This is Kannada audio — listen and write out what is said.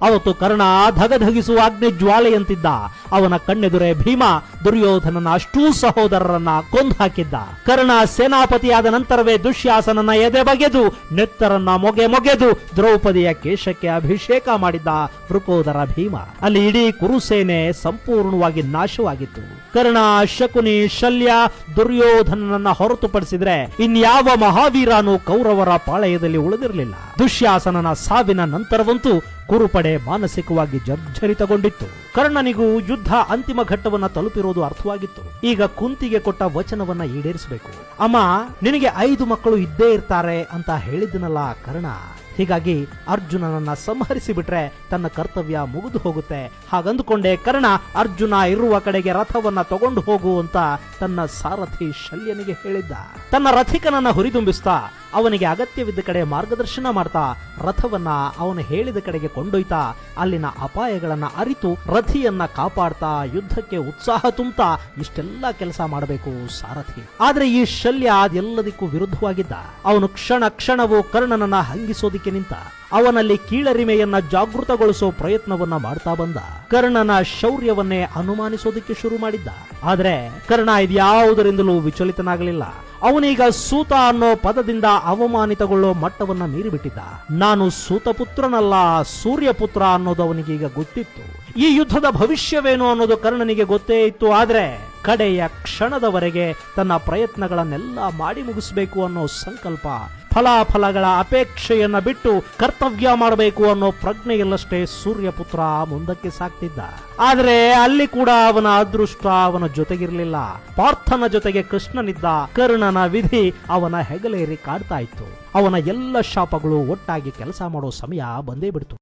ಅವತ್ತು ಕರ್ಣ ಧಗಧಗಿಸುವ ಅಗ್ನಿ ಜ್ವಾಲೆಯಂತಿದ್ದ. ಅವನ ಕಣ್ಣೆದುರೇ ಭೀಮ ದುರ್ಯೋಧನನ ಅಷ್ಟೂ ಸಹೋದರರನ್ನ ಕೊಂದು ಹಾಕಿದ್ದ. ಕರ್ಣ ಸೇನಾಪತಿಯಾದ ನಂತರವೇ ದುಶ್ಯಾಸನನ ಎದೆ ಬಗೆದು ನೆತ್ತರನ್ನ ಮೊಗೆದು ದ್ರೌಪದಿಯ ಕೇಶಕ್ಕೆ ಅಭಿಷೇಕ ಮಾಡಿದ್ದ ವೃಕೋದರ ಭೀಮ. ಅಲ್ಲಿ ಇಡೀ ಕುರುಸೇನೆ ಸಂಪೂರ್ಣವಾಗಿ ನಾಶವಾಗಿತ್ತು. ಕರ್ಣ, ಶಕುನಿ, ಶಲ್ಯ, ದುರ್ಯೋಧನನನ್ನ ಹೊರತುಪಡಿಸಿದ್ರೆ ಇನ್ಯಾವ ಮಹಾವೀರನು ಕೌರವರ ಪಾಳೆಯದಲ್ಲಿ ಉಳಿದಿರಲಿಲ್ಲ. ದುಶ್ಯಾಸನನ ಸಾವಿನ ನಂತರವಂತೂ ಕುರುಪಡೆ ಮಾನಸಿಕವಾಗಿ ಜರ್ಜರಿತಗೊಂಡಿತ್ತು. ಕರ್ಣನಿಗೂ ಯುದ್ಧ ಅಂತಿಮ ಘಟ್ಟವನ್ನ ತಲುಪಿರೋದು ಅರ್ಥವಾಗಿತ್ತು. ಈಗ ಕುಂತಿಗೆ ಕೊಟ್ಟ ವಚನವನ್ನ ಈಡೇರಿಸಬೇಕು. ಅಮ್ಮ, ನಿನಗೆ 5 ಮಕ್ಕಳು ಇದ್ದೇ ಇರ್ತಾರೆ ಅಂತ ಹೇಳಿದ್ದನಲ್ಲ ಕರ್ಣ. ಹೀಗಾಗಿ ಅರ್ಜುನನನ್ನ ಸಂಹರಿಸಿ ಬಿಟ್ರೆ ತನ್ನ ಕರ್ತವ್ಯ ಮುಗಿದು ಹೋಗುತ್ತೆ. ಹಾಗಂದುಕೊಂಡೆ ಕರ್ಣ ಅರ್ಜುನ ಇರುವ ಕಡೆಗೆ ರಥವನ್ನ ತಗೊಂಡು ಹೋಗು ಅಂತ ತನ್ನ ಸಾರಥಿ ಶಲ್ಯನಿಗೆ ಹೇಳಿದ್ದ. ತನ್ನ ರಥಿಕನನ್ನ ಹುರಿದುಂಬಿಸ್ತಾ ಅವನಿಗೆ ಅಗತ್ಯವಿದ್ದ ಕಡೆ ಮಾರ್ಗದರ್ಶನ ಮಾಡ್ತಾ ರಥವನ್ನ ಅವನು ಹೇಳಿದ ಕಡೆಗೆ ಕೊಂಡೊಯ್ತಾ ಅಲ್ಲಿನ ಅಪಾಯಗಳನ್ನ ಅರಿತು ರಥಿಯನ್ನ ಕಾಪಾಡ್ತಾ ಯುದ್ಧಕ್ಕೆ ಉತ್ಸಾಹ ತುಂಬತಾ ಇಷ್ಟೆಲ್ಲ ಕೆಲಸ ಮಾಡಬೇಕು ಸಾರಥಿ. ಆದ್ರೆ ಈ ಶಲ್ಯ ಅದೆಲ್ಲದಕ್ಕೂ ವಿರುದ್ಧವಾಗಿದ್ದ. ಅವನು ಕ್ಷಣ ಕ್ಷಣವೂ ಕರ್ಣನನ್ನ ಹಂಗಿಸೋದಿಕ್ಕೆ ನಿಂತ. ಅವನಲ್ಲಿ ಕೀಳರಿಮೆಯನ್ನ ಜಾಗೃತಗೊಳಿಸೋ ಪ್ರಯತ್ನವನ್ನ ಮಾಡ್ತಾ ಬಂದ. ಕರ್ಣನ ಶೌರ್ಯವನ್ನೇ ಅನುಮಾನಿಸೋದಕ್ಕೆ ಶುರು ಮಾಡಿದ್ದ. ಆದ್ರೆ ಕರ್ಣ ಇದ್ಯಾವುದರಿಂದಲೂ ವಿಚಲಿತನಾಗಲಿಲ್ಲ. ಅವನೀಗ ಸೂತ ಅನ್ನೋ ಪದದಿಂದ ಅವಮಾನಿತಗೊಳ್ಳೋ ಮಟ್ಟವನ್ನ ಮೀರಿಬಿಟ್ಟಿದ್ದ. ನಾನು ಸೂತಪುತ್ರನಲ್ಲ, ಸೂರ್ಯಪುತ್ರ ಅನ್ನೋದು ಅವನಿಗೀಗ ಗೊತ್ತಿತ್ತು. ಈ ಯುದ್ಧದ ಭವಿಷ್ಯವೇನು ಅನ್ನೋದು ಕರ್ಣನಿಗೆ ಗೊತ್ತೇ ಇತ್ತು. ಆದ್ರೆ ಕಡೆಯ ಕ್ಷಣದವರೆಗೆ ತನ್ನ ಪ್ರಯತ್ನಗಳನ್ನೆಲ್ಲ ಮಾಡಿ ಮುಗಿಸಬೇಕು ಅನ್ನೋ ಸಂಕಲ್ಪ, ಫಲಾಫಲಗಳ ಅಪೇಕ್ಷೆಯನ್ನ ಬಿಟ್ಟು ಕರ್ತವ್ಯ ಮಾಡಬೇಕು ಅನ್ನೋ ಪ್ರಜ್ಞೆಯಲ್ಲಷ್ಟೇ ಸೂರ್ಯಪುತ್ರ ಮುಂದಕ್ಕೆ ಸಾಕ್ತಿದ್ದ. ಆದರೆ ಅಲ್ಲಿ ಕೂಡ ಅವನ ಅದೃಷ್ಟ ಅವನ ಜೊತೆಗಿರಲಿಲ್ಲ. ಪಾರ್ಥನ ಜೊತೆಗೆ ಕೃಷ್ಣನಿದ್ದ. ಕರ್ಣನ ವಿಧಿ ಅವನ ಹೆಗಲೇರಿ ಕಾಡ್ತಾ ಇತ್ತು. ಅವನ ಎಲ್ಲ ಶಾಪಗಳು ಒಟ್ಟಾಗಿ ಕೆಲಸ ಮಾಡೋ ಸಮಯ ಬಂದೇ ಬಿಡ್ತು.